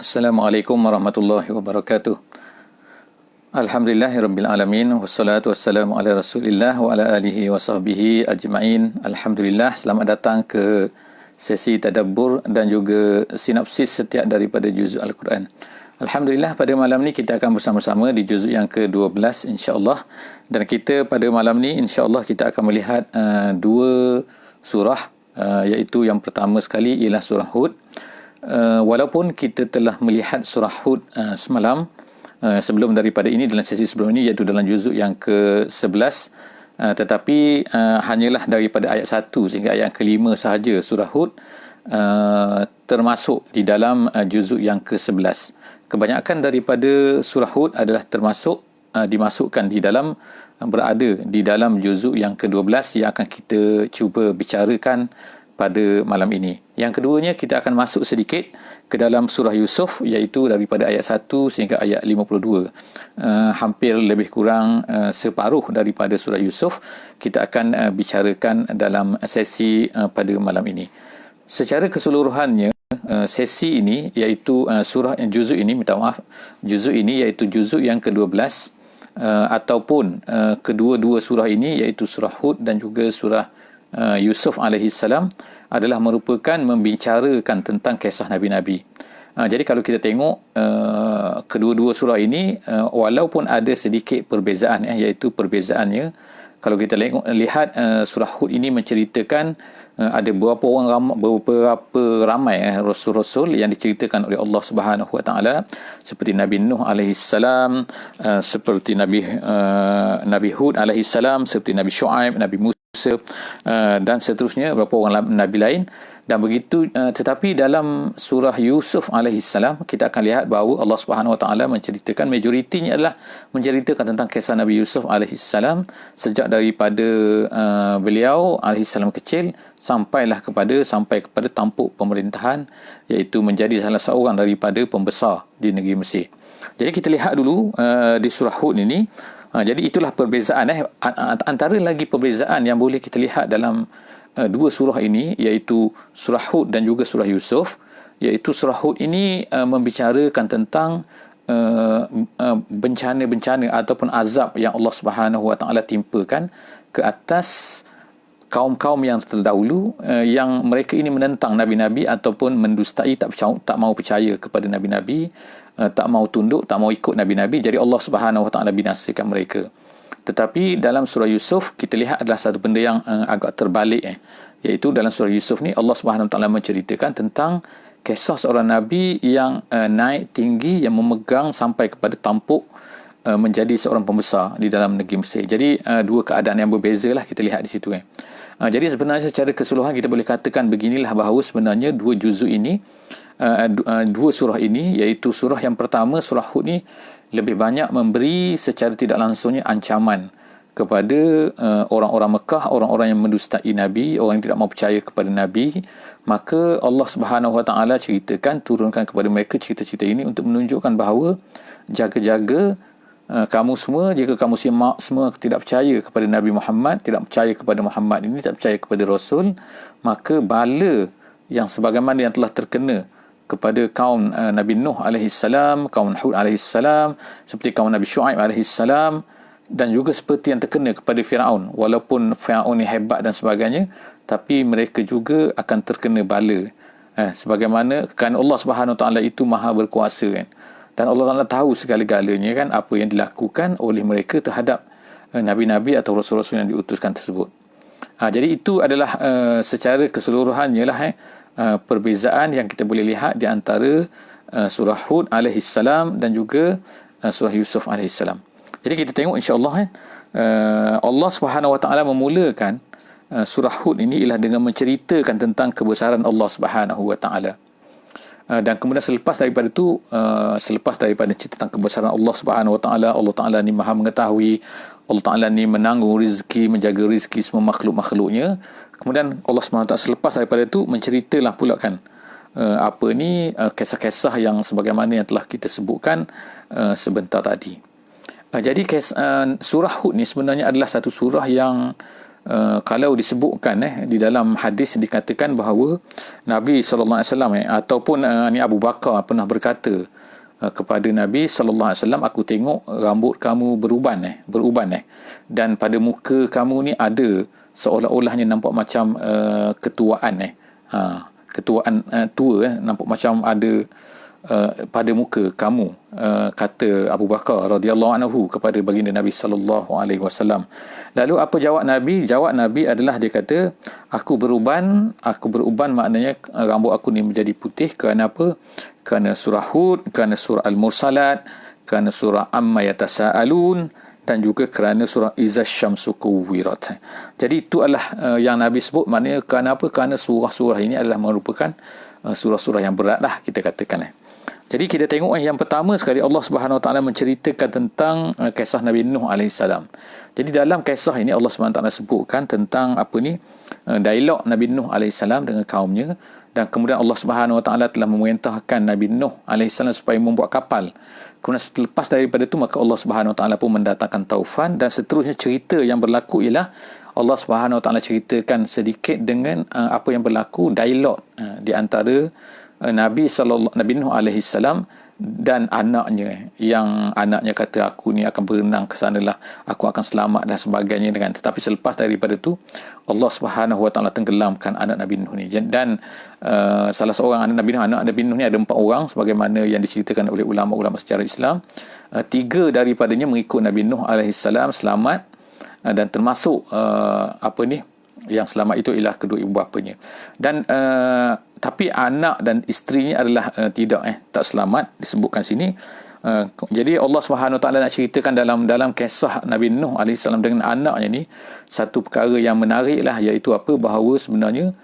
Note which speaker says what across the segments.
Speaker 1: Assalamualaikum warahmatullahi wabarakatuh. Alhamdulillahirabbil alamin wassalatu wassalamu ala Rasulillah wa ala alihi wa sahbihi ajma'in. Alhamdulillah, selamat datang ke sesi tadabbur dan juga sinopsis setiap daripada juzuk Al-Quran. Alhamdulillah, pada malam ni kita akan bersama-sama di juzuk yang ke-12 insya-Allah, dan kita pada malam ni insya-Allah kita akan melihat dua surah, iaitu yang pertama sekali ialah surah Hud. Walaupun kita telah melihat surah Hud semalam, sebelum daripada ini, dalam sesi sebelum ini, iaitu dalam juzuk yang ke-11, tetapi hanyalah daripada ayat 1 sehingga ayat ke-5 sahaja surah Hud termasuk di dalam juzuk yang ke-11. Kebanyakan daripada surah Hud adalah termasuk dimasukkan di dalam, berada di dalam juzuk yang ke-12 yang akan kita cuba bicarakan pada malam ini. Yang keduanya, kita akan masuk sedikit ke dalam surah Yusuf, iaitu daripada ayat 1 sehingga ayat 52. Hampir lebih kurang separuh daripada surah Yusuf kita akan bicarakan dalam sesi pada malam ini. Secara keseluruhannya, sesi ini iaitu juzuk ini iaitu juzuk yang ke-12, ataupun kedua-dua surah ini iaitu surah Hud dan juga surah Yusuf alaihissalam adalah merupakan membicarakan tentang kisah Nabi-Nabi. Jadi kalau kita tengok kedua-dua surah ini, walaupun ada sedikit perbezaan, iaitu perbezaannya, kalau kita lihat surah Hud ini menceritakan ada beberapa ramai rasul-rasul yang diceritakan oleh Allah Subhanahu Wa Taala, seperti Nabi Nuh alaihissalam, seperti Nabi Hud alaihissalam, seperti Nabi Shu'aib, Nabi Musa, dan seterusnya, beberapa orang Nabi lain. Dan begitu, tetapi dalam surah Yusuf alaihissalam kita akan lihat bahawa Allah Subhanahu Wa Taala menceritakan, majoritinya adalah menceritakan tentang kisah Nabi Yusuf alaihissalam sejak daripada beliau alaihissalam kecil sampai kepada tampuk pemerintahan, iaitu menjadi salah seorang daripada pembesar di negeri Mesir. Jadi kita lihat dulu di surah Hud ini. Jadi itulah perbezaan antara lagi perbezaan yang boleh kita lihat dalam dua surah ini, iaitu surah Hud dan juga surah Yusuf. Iaitu surah Hud ini membicarakan tentang bencana-bencana ataupun azab yang Allah Subhanahu Wa Taala timpakan ke atas kaum-kaum yang terdahulu, yang mereka ini menentang nabi-nabi ataupun mendustai, tak mau percaya kepada nabi-nabi, tak mau tunduk, tak mau ikut nabi-nabi. Jadi Allah Subhanahu Wa Taala binasakan mereka. Tetapi dalam surah Yusuf kita lihat adalah satu benda yang agak terbalik, iaitu dalam surah Yusuf ni Allah Subhanahu Wa Taala menceritakan tentang kisah seorang nabi yang naik tinggi, yang memegang sampai kepada tampuk menjadi seorang pembesar di dalam negeri Mesir. Jadi dua keadaan yang berbezalah kita lihat di situ. Jadi sebenarnya secara keseluruhan kita boleh katakan beginilah, bahawa sebenarnya dua juzuk ini, dua surah ini, iaitu surah yang pertama, surah Hud ni, lebih banyak memberi secara tidak langsungnya ancaman kepada orang-orang Mekah, orang-orang yang mendustai Nabi, orang yang tidak mau percaya kepada Nabi. Maka Allah Subhanahu Wa Taala turunkan kepada mereka cerita-cerita ini untuk menunjukkan bahawa jaga-jaga kamu semua, jika kamu semua tidak percaya kepada Nabi Muhammad, tidak percaya kepada Muhammad ini, tak percaya kepada Rasul, maka bala yang sebagaimana yang telah terkena kepada kaum Nabi Nuh alaihissalam, kaum Hud alaihissalam, seperti kaum Nabi Shu'aib alaihissalam, dan juga seperti yang terkena kepada Firaun. Walaupun Firaun ni hebat dan sebagainya, tapi mereka juga akan terkena bala. Sebagaimana kerana Allah Subhanahu Wa Taala itu maha berkuasa, kan? Dan Allah Taala tahu segala-galanya, kan, apa yang dilakukan oleh mereka terhadap nabi-nabi atau rasul-rasul yang diutuskan tersebut. Jadi itu adalah secara keseluruhannya lah perbezaan yang kita boleh lihat di antara surah Hud alaihissalam dan juga surah Yusuf alaihissalam. Jadi kita tengok insya-Allah, Allah Subhanahu Wa Taala memulakan surah Hud ini ialah dengan menceritakan tentang kebesaran Allah Subhanahu Wa Taala. Dan kemudian selepas daripada cerita tentang kebesaran Allah Subhanahu Wa Taala, Allah Taala ni maha mengetahui, Allah Taala ni menanggung rezeki, menjaga rezeki semua makhluk-makhluknya. Kemudian Allah Subhanahu Wa Taala selepas daripada itu menceritalah pula, kan, kisah-kisah yang sebagaimana yang telah kita sebutkan sebentar tadi. Jadi surah Hud ni sebenarnya adalah satu surah yang kalau disebutkan di dalam hadis dikatakan bahawa Nabi sallallahu alaihi wasallam ataupun ni Abu Bakar pernah berkata kepada Nabi sallallahu alaihi wasallam, aku tengok rambut kamu beruban dan pada muka kamu ni ada seolah-olahnya nampak macam ketuaan ketuaan tua nampak macam ada pada muka kamu, kata Abu Bakar radhiyallahu anhu kepada baginda Nabi sallallahu alaihi wasallam. Lalu apa jawab Nabi? Jawab Nabi adalah, dia kata, aku beruban maknanya rambut aku ni menjadi putih kerana apa? Kerana surah Hud, kerana surah Al-Mursalat, kerana surah Amma Yatasaalun, dan juga kerana surah Iza Syamsu Kuwirat. Jadi itu adalah yang Nabi sebut, maknanya kerana apa? Kerana surah-surah ini adalah merupakan surah-surah yang berat lah, kita katakan. Jadi kita tengok yang pertama sekali Allah Subhanahu Wa Taala menceritakan tentang kisah Nabi Nuh alaihissalam. Jadi dalam kisah ini Allah Subhanahu Wa Taala sebutkan tentang dialog Nabi Nuh alaihissalam dengan kaumnya, dan kemudian Allah Subhanahu Wa Taala telah memerintahkan Nabi Nuh alaihissalam supaya membuat kapal. Kemudian selepas daripada itu maka Allah Subhanahu Wa Taala pun mendatangkan taufan, dan seterusnya cerita yang berlaku ialah Allah Subhanahu Wa Taala ceritakan sedikit dengan apa yang berlaku, dialog di antara Nabi Nuh alaihi salam dan anaknya, yang anaknya kata, aku ni akan berenang ke sanalah, aku akan selamat dan sebagainya. Tetapi selepas daripada itu Allah Subhanahu Wa Taala tenggelamkan anak Nabi Nuh ni, dan salah seorang anak Nabi Nuh ni ada 4 orang sebagaimana yang diceritakan oleh ulama-ulama secara Islam. 3 daripadanya mengikut Nabi Nuh alaihi salam selamat, dan termasuk yang selamat itu ialah kedua ibu bapanya, dan tapi anak dan isterinya adalah tak selamat, disebutkan sini. Jadi Allah Subhanahu Wa Taala nak ceritakan dalam kisah Nabi Nuh AS dengan anaknya ni satu perkara yang menarik lah, iaitu bahawa sebenarnya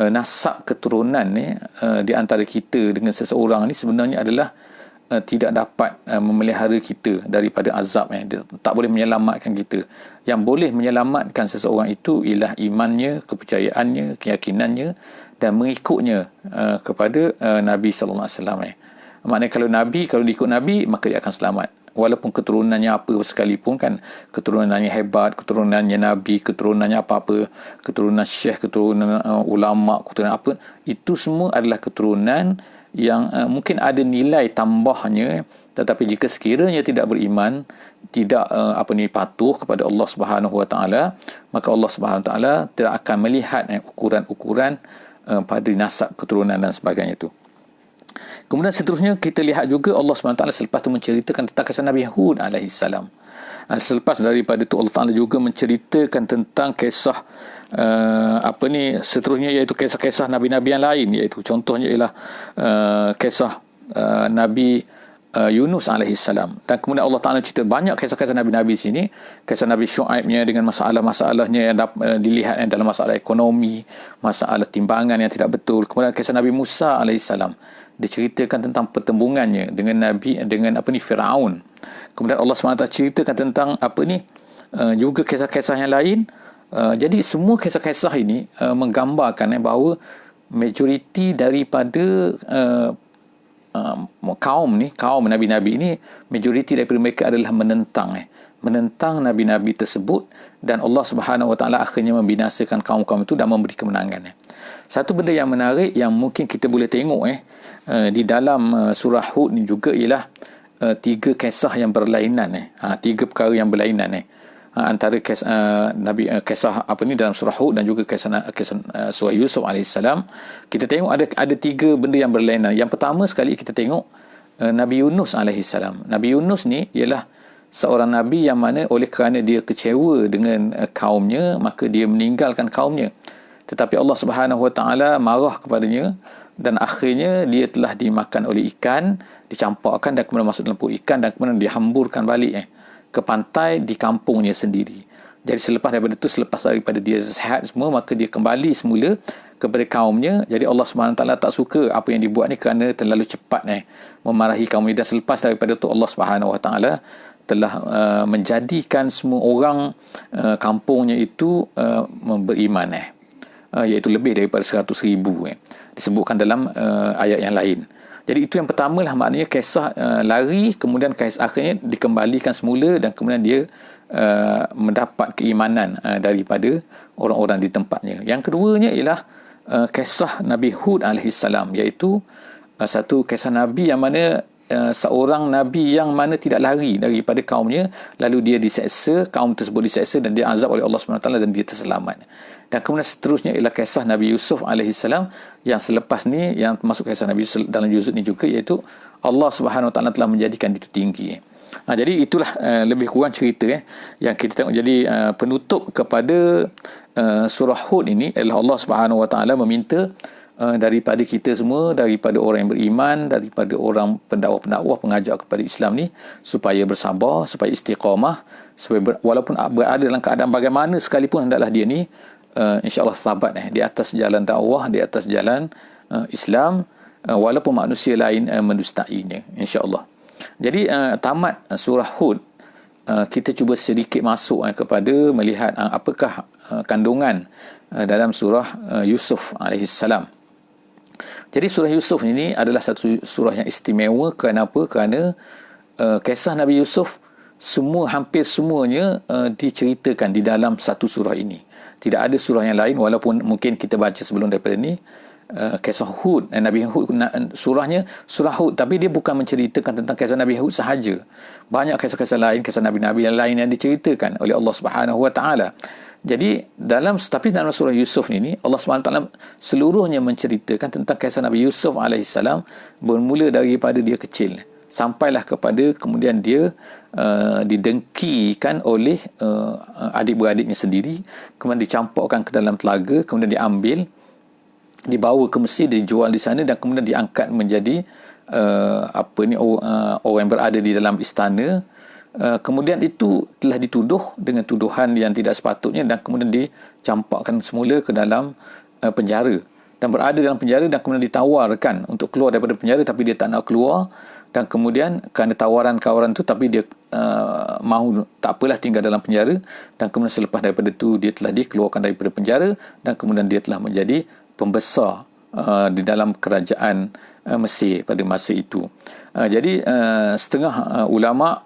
Speaker 1: nasab keturunan ni di antara kita dengan seseorang ni sebenarnya adalah tidak dapat memelihara kita daripada azab. Dia tak boleh menyelamatkan kita. Yang boleh menyelamatkan seseorang itu ialah imannya, kepercayaannya, keyakinannya dan mengikutnya kepada Nabi sallallahu alaihi wasallam. Maknanya kalau diikut Nabi, maka dia akan selamat. Walaupun keturunannya apa sekalipun kan, keturunannya hebat, keturunannya Nabi, keturunannya apa-apa, keturunan syekh, keturunan ulama, keturunan apa, itu semua adalah keturunan yang mungkin ada nilai tambahnya, tetapi jika sekiranya tidak beriman, tidak patuh kepada Allah Subhanahu Wa Taala, maka Allah Subhanahu Wa Taala tidak akan melihat ukuran-ukuran pada nasab keturunan dan sebagainya itu. Kemudian seterusnya kita lihat juga Allah SWT selepas itu menceritakan tentang kisah Nabi Hud alaihissalam. Selepas daripada itu Allah Ta'ala juga menceritakan tentang kisah seterusnya, iaitu kisah-kisah Nabi-Nabi yang lain, iaitu contohnya ialah kisah Nabi Yunus alaihissalam. Dan kemudian Allah Ta'ala cerita banyak kisah-kisah Nabi-Nabi sini. Kisah Nabi Syuaibnya dengan masalah-masalahnya yang dilihat dalam masalah ekonomi, masalah timbangan yang tidak betul. Kemudian kisah Nabi Musa alaihissalam, diceritakan tentang pertembungannya dengan Firaun. Kemudian Allah SWT ceritakan tentang juga kisah-kisah yang lain. Jadi semua kisah-kisah ini menggambarkan bahawa majoriti daripada kaum Nabi-Nabi ini, majoriti daripada mereka adalah menentang Nabi-Nabi tersebut, dan Allah Subhanahu Wa Taala akhirnya membinasakan kaum-kaum itu dan memberi kemenangan. Satu benda yang menarik yang mungkin kita boleh tengok di dalam surah Hud ni juga ialah 3 kisah yang berlainan, 3 perkara yang berlainan antara kisah dalam surah Hud dan juga kisah surah Yusuf alaihissalam. Kita tengok ada 3 benda yang berlainan. Yang pertama sekali kita tengok Nabi Yunus alaihissalam. Nabi Yunus ni ialah seorang nabi yang mana oleh kerana dia kecewa dengan kaumnya, maka dia meninggalkan kaumnya. Tetapi Allah Subhanahu Wa Taala marah kepadanya, dan akhirnya dia telah dimakan oleh ikan, dicampakkan dan kemudian masuk dalam perut ikan, dan kemudian dihamburkan balik ke pantai di kampungnya sendiri. Jadi selepas daripada dia sehat semua, maka dia kembali semula kepada kaumnya. Jadi Allah SWT tak suka apa yang dibuat ni kerana terlalu cepat memarahi kaumnya. Dan selepas daripada itu Allah SWT telah menjadikan semua orang kampungnya itu beriman, iaitu lebih daripada 100,000 disebutkan dalam ayat yang lain. Jadi itu yang pertama lah, maknanya kisah lari, kemudian kisah akhirnya dikembalikan semula, dan kemudian dia mendapat keimanan daripada orang-orang di tempatnya. Yang keduanya ialah kisah Nabi Hud alaihissalam, iaitu satu kisah Nabi yang mana seorang Nabi yang mana tidak lari daripada kaumnya, lalu dia diseksa, kaum tersebut diseksa dan dia azab oleh Allah SWT dan dia terselamat. Dan kemudian seterusnya ialah kisah Nabi Yusuf alaihissalam yang selepas ni, yang masuk kisah Nabi Yusuf dalam juzuk ni juga, iaitu Allah SWT telah menjadikan itu tinggi. Jadi itulah lebih kurang cerita yang kita tengok. Jadi penutup kepada surah Hud ini adalah Allah SWT meminta daripada kita semua, daripada orang yang beriman, daripada orang pendakwah-pendakwah pengajar kepada Islam ni, supaya bersabar, supaya istiqamah, supaya walaupun berada dalam keadaan bagaimana sekalipun, hendaklah dia ni insya-Allah sabat di atas jalan dakwah, di atas jalan Islam, walaupun manusia lain mendustainya, insya-Allah. Jadi tamat surah Hud, kita cuba sedikit masuk kepada melihat apakah kandungan dalam surah Yusuf alaihissalam. Jadi surah Yusuf ini adalah satu surah yang istimewa. Kenapa? Kerana kisah Nabi Yusuf hampir semuanya diceritakan di dalam satu surah ini. Tidak ada surah yang lain, walaupun mungkin kita baca sebelum daripada ni kisah Hud, Nabi Hud, surah Hud, tapi dia bukan menceritakan tentang kisah Nabi Hud sahaja. Banyak kisah-kisah lain, kisah Nabi-Nabi yang lain yang diceritakan oleh Allah Subhanahu Wa Taala. Jadi dalam surah Yusuf ini, Allah SWT seluruhnya menceritakan tentang kisah Nabi Yusuf alaihissalam, bermula daripada dia kecil sampailah kepada kemudian dia didengkikan oleh adik-beradiknya sendiri, kemudian dicampurkan ke dalam telaga, kemudian diambil, dibawa ke Mesir, dijual di sana, dan kemudian diangkat menjadi orang yang berada di dalam istana. Kemudian itu telah dituduh dengan tuduhan yang tidak sepatutnya, dan kemudian dicampakkan semula ke dalam penjara, dan berada dalam penjara, dan kemudian ditawarkan untuk keluar daripada penjara, tapi dia tak nak keluar. Dan kemudian kerana tawaran-kawaran tu, tapi dia mahu tak apalah tinggal dalam penjara, dan kemudian selepas daripada itu dia telah dikeluarkan daripada penjara, dan kemudian dia telah menjadi pembesar di dalam kerajaan Mesir pada masa itu. Jadi setengah ulama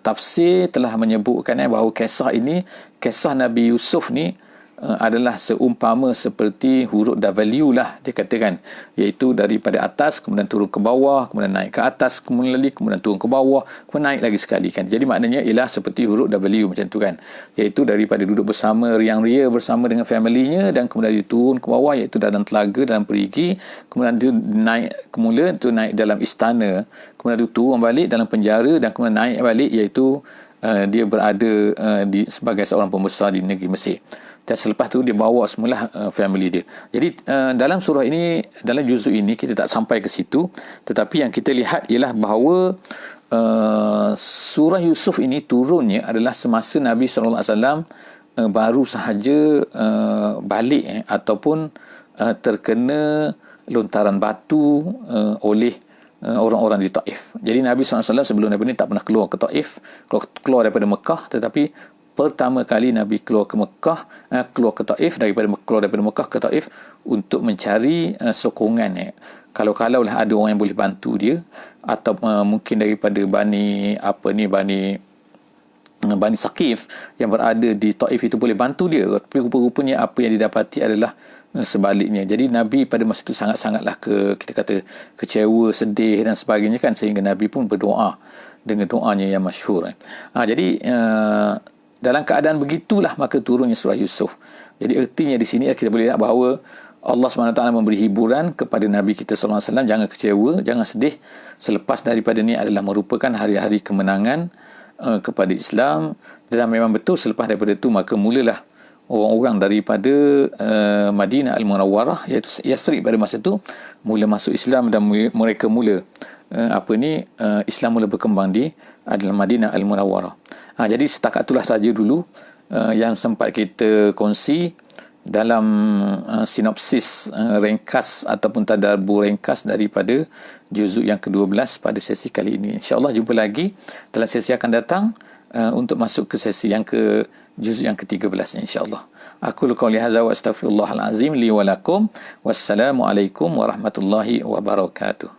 Speaker 1: tafsir telah menyebutkan bahawa kisah Nabi Yusuf ni adalah seumpama seperti huruf W lah, dia katakan, iaitu daripada atas kemudian turun ke bawah, kemudian naik ke atas, kemudian turun ke bawah, kemudian naik lagi sekali kan. Jadi maknanya ialah seperti huruf W macam tu kan, iaitu daripada duduk bersama riang ria bersama dengan family-nya, dan kemudian dia turun ke bawah, iaitu dalam telaga, dalam perigi, kemudian dia naik kemula tu naik dalam istana, kemudian dia turun balik dalam penjara, dan kemudian naik balik, iaitu dia berada sebagai seorang pembesar di negeri Mesir. Dan selepas tu dia bawa semula family dia. Jadi dalam surah ini, dalam juzuk ini kita tak sampai ke situ, tetapi yang kita lihat ialah bahawa surah Yusuf ini turunnya adalah semasa Nabi SAW baru sahaja balik ataupun terkena lontaran batu oleh orang-orang di Taif. Jadi Nabi SAW sebelum Nabi ini tak pernah keluar ke Taif, keluar daripada Mekah, tetapi pertama kali Nabi keluar ke Taif, keluar daripada Mekah ke Taif untuk mencari sokongan. Kalau-kalaulah ada orang yang boleh bantu dia, atau mungkin daripada Bani Saqif yang berada di Taif itu boleh bantu dia, tapi rupa-rupanya apa yang didapati adalah sebaliknya. Jadi Nabi pada masa itu sangat-sangatlah kita kata kecewa, sedih dan sebagainya kan, sehingga Nabi pun berdoa dengan doanya yang masyhur. Jadi dalam keadaan begitulah maka turunnya surah Yusuf. Jadi ertinya di sini kita boleh lihat bahawa Allah SWT memberi hiburan kepada Nabi kita SAW. Jangan kecewa, jangan sedih. Selepas daripada ini adalah merupakan hari-hari kemenangan kepada Islam. Dan memang betul selepas daripada itu maka mulalah orang-orang daripada Madinah Al-Munawwarah, iaitu Yasrib pada masa itu, mula masuk Islam, dan mereka mula Islam mula berkembang di Madinah Al-Munawwarah. Jadi setakat itulah saja dulu yang sempat kita kongsi dalam sinopsis ringkas ataupun tadabbur ringkas daripada juzuk yang ke-12 pada sesi kali ini. InsyaAllah jumpa lagi dalam sesi akan datang untuk masuk ke sesi juzuk yang ke-13 insyaAllah. Aku qouli hadza wa astaghfirullahal azim li wa lakum. Wassalamualaikum warahmatullahi wabarakatuh.